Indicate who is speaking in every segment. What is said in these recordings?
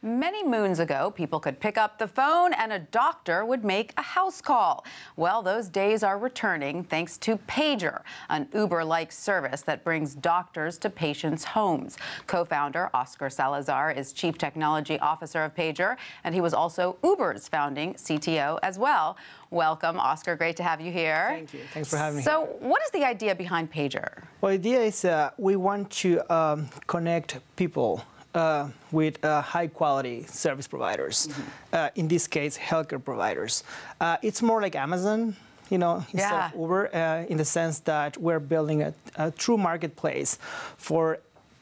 Speaker 1: Many moons ago, people could pick up the phone and a doctor would make a house call. Well, those days are returning thanks to Pager, an Uber-like service that brings doctors to patients' homes. Co-founder Oscar Salazar is Chief Technology Officer of Pager, and he was also Uber's founding CTO as well. Welcome, Oscar. Great to have you here.
Speaker 2: Thank you. Thanks for having me.
Speaker 1: So what is the idea behind Pager?
Speaker 2: Well, the idea is we want to connect people with high-quality service providers, in this case, healthcare providers. It's more like Amazon, instead of Uber, in the sense that we're building a true marketplace for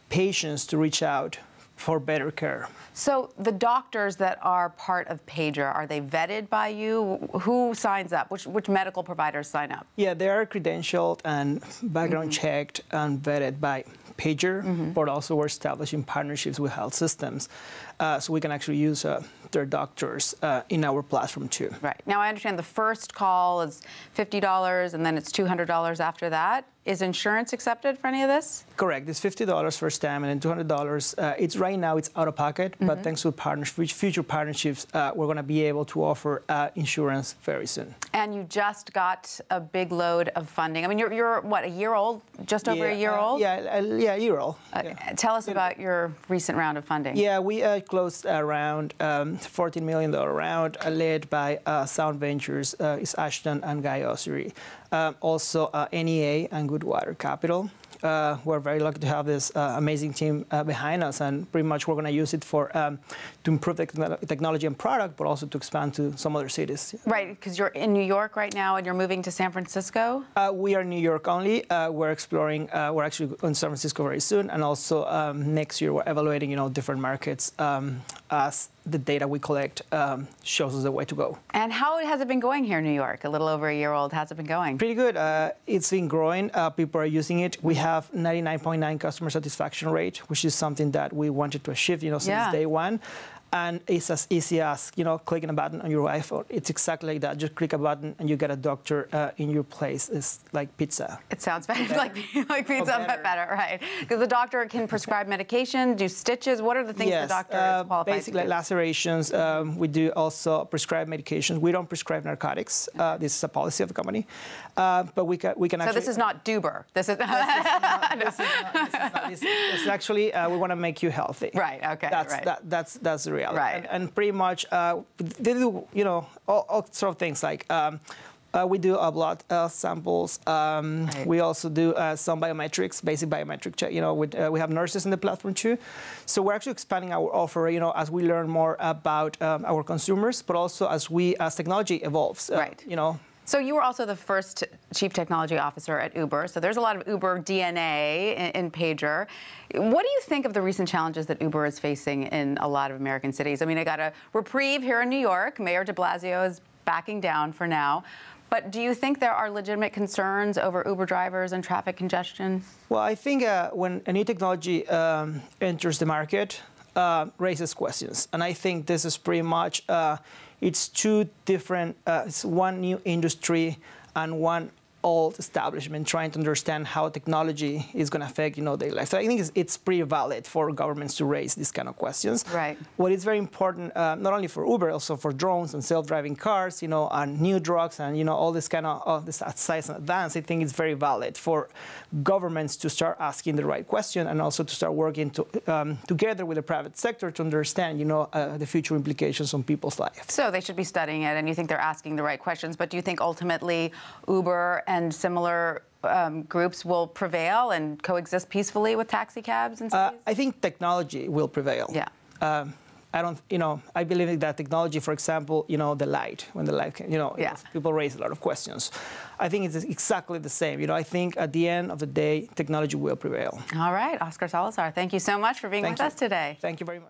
Speaker 2: patients to reach out for better care.
Speaker 1: So the doctors that are part of Pager, are they vetted by you? Who signs up? Which medical providers sign up?
Speaker 2: Yeah, they are credentialed and background checked and vetted by Pager, but also we're establishing partnerships with health systems, so we can actually use their doctors in our platform too.
Speaker 1: Right. Now, I understand the first call is $50 and then it's $200 after that. Is insurance accepted for any of this?
Speaker 2: Correct. It's $50 first time and then $200. Right now it's out of pocket, but thanks to future partnerships, we're going to be able to offer insurance very soon.
Speaker 1: And you just got a big load of funding. I mean, you're what, a year old? Just over a year old?
Speaker 2: Yeah, a year old.
Speaker 1: Tell us about your recent round of funding.
Speaker 2: Yeah, we closed around $14 million round, led by Sound Ventures, is Ashton and Guy Ossery. Also NEA and Goodwater Capital. We're very lucky to have this amazing team behind us, and pretty much we're going to use it for to improve the technology and product, but also to expand to some other cities.
Speaker 1: Right, because you're in New York right now, and you're moving to San Francisco.
Speaker 2: We are New York only. We're exploring. We're actually in San Francisco very soon, and also next year we're evaluating, different markets as the data we collect shows us the way to go.
Speaker 1: And how has it been going here in New York? A little over a year old. How's it been going?
Speaker 2: Pretty good. It's been growing. People are using it. We have 99.9 customer satisfaction rate, which is something that we wanted to achieve, since day one. And it's as easy as, clicking a button on your iPhone. It's exactly like that. Just click a button and you get a doctor in your place. It's like pizza.
Speaker 1: It sounds like pizza, but better, right? Because the doctor can prescribe medication, do stitches. What are the things the doctor is qualified
Speaker 2: basically
Speaker 1: to do?
Speaker 2: Lacerations. We do also prescribe medications. We don't prescribe narcotics. This is a policy of the company. But we can actually...
Speaker 1: So this is not Duber. This is...
Speaker 2: This is actually, we want to make you healthy.
Speaker 1: Right, okay,
Speaker 2: That's the reality.
Speaker 1: Right.
Speaker 2: And pretty much, they do, all sort of things like we do blood samples. We also do some biometrics, basic biometric check. We have nurses in the platform too. So we're actually expanding our offer, as we learn more about our consumers, but also as technology evolves.
Speaker 1: Right. So you were also the first Chief Technology Officer at Uber, so there's a lot of Uber DNA in Pager. What do you think of the recent challenges that Uber is facing in a lot of American cities? I mean, I got a reprieve here in New York. Mayor de Blasio is backing down for now. But do you think there are legitimate concerns over Uber drivers and traffic congestion? Well,
Speaker 2: I think when a new technology enters the market, raises questions. And I think this is pretty much, it's two different, it's one new industry and one old establishment trying to understand how technology is going to affect, their life. So I think it's pretty valid for governments to raise these kind of questions.
Speaker 1: Right.
Speaker 2: What is very important, not only for Uber, also for drones and self-driving cars, and new drugs and, all this kind of this size and advance, I think it's very valid for governments to start asking the right question and also to start working together with the private sector to understand, the future implications on people's lives.
Speaker 1: So they should be studying it, and you think they're asking the right questions, but do you think ultimately Uber and similar groups will prevail and coexist peacefully with taxi cabs and cities?
Speaker 2: I think technology will prevail.
Speaker 1: Yeah.
Speaker 2: I believe that technology, for example, the light, when the light came, people raise a lot of questions. I think it's exactly the same. I think at the end of the day, technology will prevail.
Speaker 1: All right, Oscar Salazar, thank you so much for being with us today.
Speaker 2: Thank you very much.